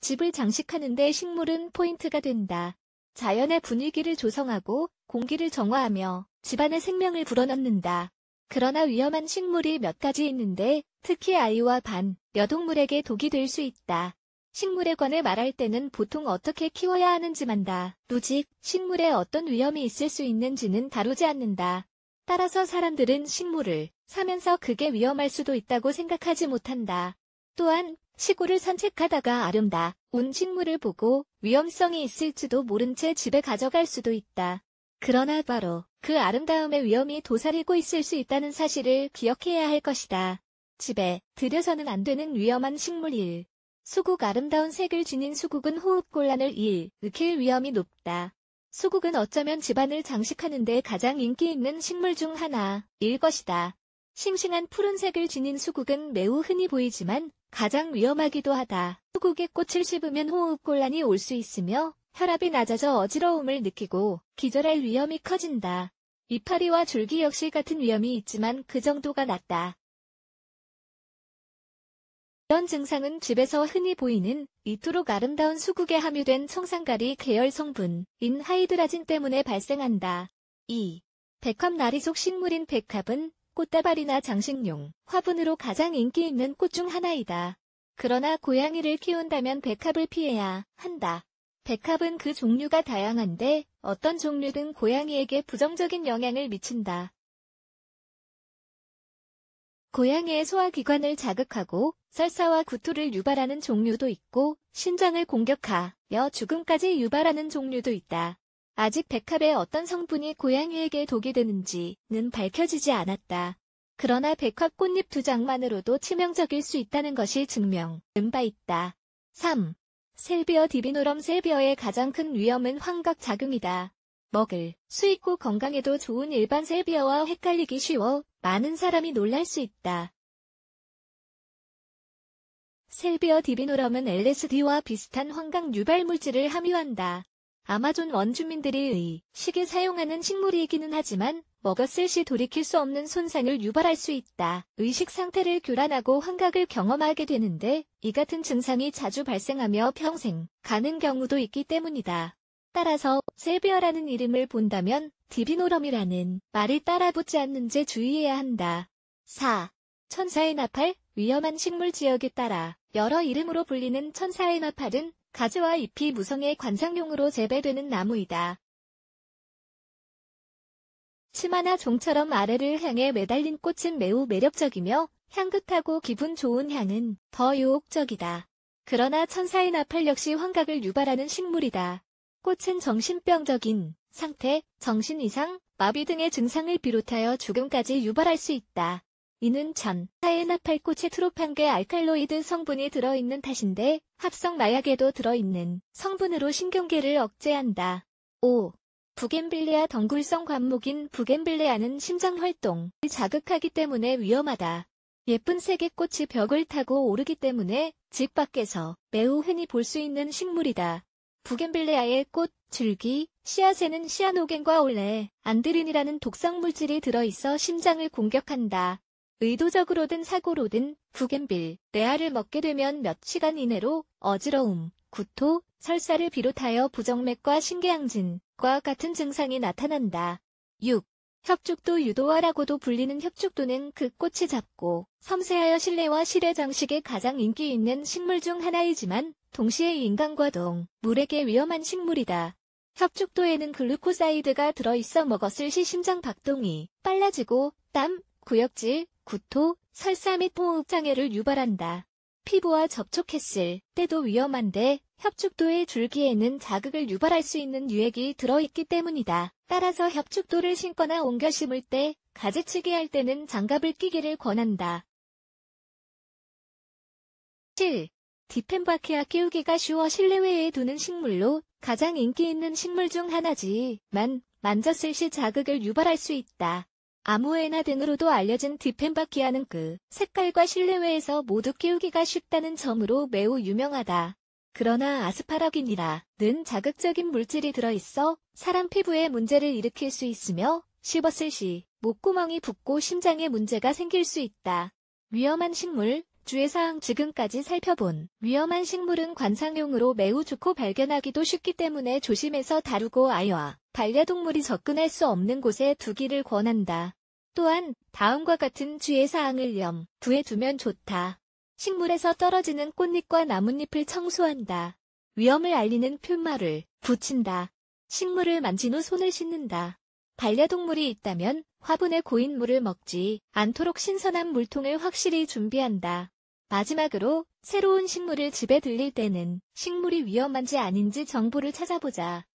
집을 장식하는 데 식물은 포인트가 된다. 자연의 분위기를 조성하고 공기를 정화하며 집안의 생명을 불어넣는다. 그러나 위험한 식물이 몇 가지 있는데 특히 아이와 반려동물에게 독이 될 수 있다. 식물에 관해 말할 때는 보통 어떻게 키워야 하는지만다. 루직, 식물에 어떤 위험이 있을 수 있는지는 다루지 않는다. 따라서 사람들은 식물을 사면서 그게 위험할 수도 있다고 생각하지 못한다. 또한 시골을 산책하다가 아름다운 식물을 보고 위험성이 있을지도 모른 채 집에 가져갈 수도 있다. 그러나 바로 그 아름다움의 위험이 도사리고 있을 수 있다는 사실을 기억해야 할 것이다. 집에 들여서는 안 되는 위험한 식물 1. 수국. 아름다운 색을 지닌 수국은 호흡곤란을 일으킬 위험이 높다. 수국은 어쩌면 집안을 장식하는 데 가장 인기 있는 식물 중 하나일 것이다. 싱싱한 푸른색을 지닌 수국은 매우 흔히 보이지만 가장 위험하기도 하다. 수국의 꽃을 씹으면 호흡곤란이 올 수 있으며 혈압이 낮아져 어지러움을 느끼고 기절할 위험이 커진다. 이파리와 줄기 역시 같은 위험이 있지만 그 정도가 낮다. 이런 증상은 집에서 흔히 보이는 이토록 아름다운 수국에 함유된 청산가리 계열 성분인 하이드라진 때문에 발생한다. 2. 백합. 나리 속 식물인 백합은 꽃다발이나 장식용, 화분으로 가장 인기 있는 꽃 중 하나이다. 그러나 고양이를 키운다면 백합을 피해야 한다. 백합은 그 종류가 다양한데 어떤 종류든 고양이에게 부정적인 영향을 미친다. 고양이의 소화기관을 자극하고 설사와 구토를 유발하는 종류도 있고 심장을 공격하여 죽음까지 유발하는 종류도 있다. 아직 백합의 어떤 성분이 고양이에게 독이 되는지는 밝혀지지 않았다. 그러나 백합 꽃잎 2장만으로도 치명적일 수 있다는 것이 증명된 바 있다. 3. 셀비어 디비노럼. 셀비어의 가장 큰 위험은 환각작용이다. 먹을 수 있고 건강에도 좋은 일반 셀비어와 헷갈리기 쉬워 많은 사람이 놀랄 수 있다. 셀비어 디비노럼은 LSD와 비슷한 환각 유발 물질을 함유한다. 아마존 원주민들이 의식에 사용하는 식물이기는 하지만 먹었을 시 돌이킬 수 없는 손상을 유발할 수 있다. 의식 상태를 교란하고 환각을 경험하게 되는데 이 같은 증상이 자주 발생하며 평생 가는 경우도 있기 때문이다. 따라서 셀비어라는 이름을 본다면 디비노럼이라는 말이 따라붙지 않는지 주의해야 한다. 4. 천사의 나팔. 위험한 식물 지역에 따라 여러 이름으로 불리는 천사의 나팔은 가지와 잎이 무성의 관상용으로 재배되는 나무이다. 치마나 종처럼 아래를 향해 매달린 꽃은 매우 매력적이며 향긋하고 기분 좋은 향은 더 유혹적이다. 그러나 천사의 나팔 역시 환각을 유발하는 식물이다. 꽃은 정신병적인 상태, 정신 이상, 마비 등의 증상을 비롯하여 죽음까지 유발할 수 있다. 이는 천사의 나팔꽃에 트로판계 알칼로이드 성분이 들어있는 탓인데 합성 마약에도 들어있는 성분으로 신경계를 억제한다. 5. 부겐빌레아. 덩굴성 관목인 부겐빌레아는 심장활동을 자극하기 때문에 위험하다. 예쁜 색의 꽃이 벽을 타고 오르기 때문에 집 밖에서 매우 흔히 볼 수 있는 식물이다. 부겐빌레아의 꽃, 줄기, 씨앗에는 시아노겐과 올레, 안드린이라는 독성 물질이 들어있어 심장을 공격한다. 의도적으로든 사고로든 부겐빌레아를 먹게 되면 몇 시간 이내로 어지러움, 구토, 설사를 비롯하여 부정맥과 신개항진과 같은 증상이 나타난다. 6. 협죽도. 유도화라고도 불리는 협죽도는 그 꽃이 작고 섬세하여 실내와 실외 장식에 가장 인기 있는 식물 중 하나이지만 동시에 인간과 동물에게 위험한 식물이다. 협죽도에는 글루코사이드가 들어있어 먹었을 시 심장 박동이 빨라지고 땀, 구역질, 구토, 설사 및 호흡장애를 유발한다. 피부와 접촉했을 때도 위험한데 협죽도의 줄기에는 자극을 유발할 수 있는 유액이 들어있기 때문이다. 따라서 협죽도를 심거나 옮겨 심을 때 가지치기 할 때는 장갑을 끼기를 권한다. 7. 디펜바케아. 키우기가 쉬워 실내외에 두는 식물로 가장 인기 있는 식물 중 하나지만 만졌을 시 자극을 유발할 수 있다. 아무에나 등으로도 알려진 디펜바키아는 그 색깔과 실내외에서 모두 키우기가 쉽다는 점으로 매우 유명하다. 그러나 아스파라긴이라는 자극적인 물질이 들어있어 사람 피부에 문제를 일으킬 수 있으며 씹었을 시 목구멍이 붓고 심장에 문제가 생길 수 있다. 위험한 식물. 주의사항 지금까지 살펴본 위험한 식물은 관상용으로 매우 좋고 발견하기도 쉽기 때문에 조심해서 다루고 아이와 반려동물이 접근할 수 없는 곳에 두기를 권한다. 또한 다음과 같은 주의사항을 염두에 두면 좋다. 식물에서 떨어지는 꽃잎과 나뭇잎을 청소한다. 위험을 알리는 표말을 붙인다. 식물을 만진 후 손을 씻는다. 반려동물이 있다면 화분에 고인 물을 먹지 않도록 신선한 물통을 확실히 준비한다. 마지막으로 새로운 식물을 집에 들릴 때는 식물이 위험한지 아닌지 정보를 찾아보자.